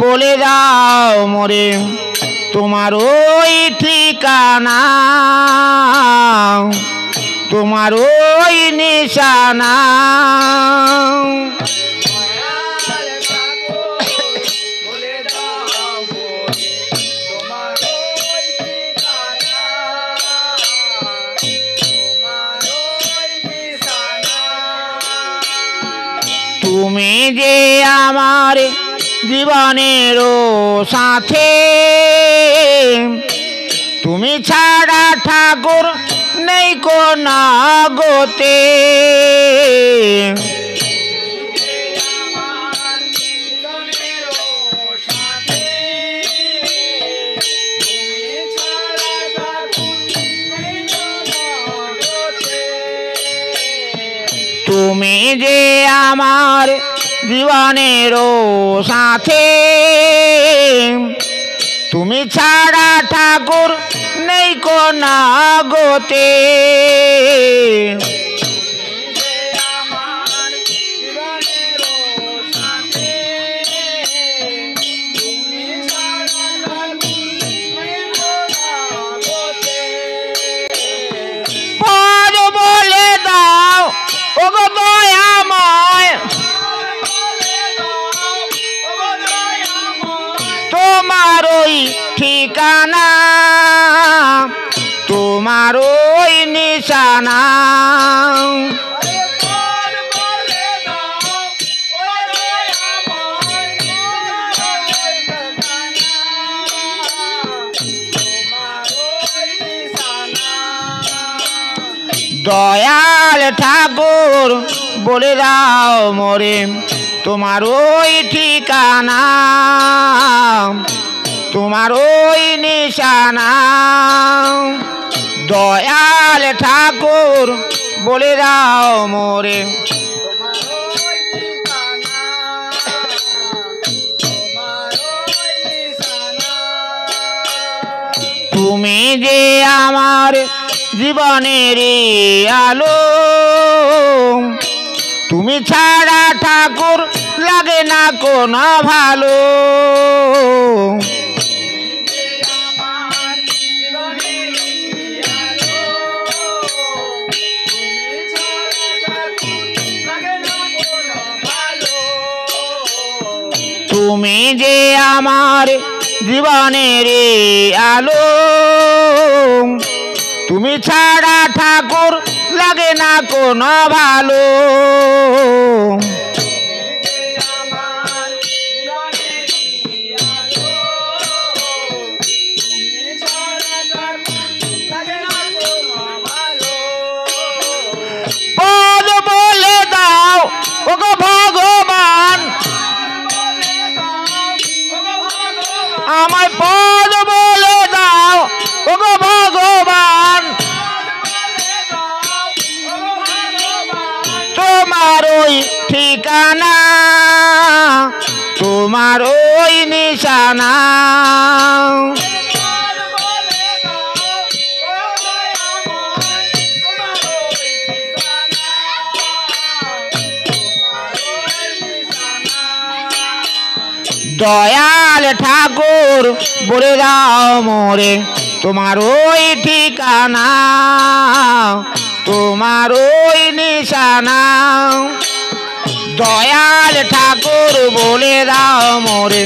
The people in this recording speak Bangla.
বলে দাও মোরে তোমার ওই ঠিকানা, তোমার ওই নিশানা। তুমি যে আমার জীবনের সাথে, তুমি ছাড়া ঠাকুর নেই কোন গতে। তুমি যে আমার জীবনের সাথে, তুমি ছাড়া ঠাকুর নেই কোন গতে। তোমার ওই ঠিকানা, তোমার ওই নিশানা। দয়াল ঠাকুর বলে দাও মোরে তোমার ওই ঠিকানা, তোমার ওই নিশানা। দয়াল ঠাকুর বলে দাও মোরে তুমি যে আমার জীবনের আলো, তুমি ছাড়া ঠাকুর লাগে না কোনো ভালো। তুমি যে আমার জীবনের আলো, তুমি ছাড়া ঠাকুর লাগে না কোনো ভালো। পদ বলে দাও ওগো ভগবান, আমায় পদ বলে দাও ওগো ভগবান। তোমার ওই ঠিকানা, তোমার ওই নিশানা। দয়াল ঠাকুর বলে দাও মোরে তোমার ওই ঠিকানা, তোমার ওই নিশানা। দয়াল ঠাকুর বলে দাও মোরে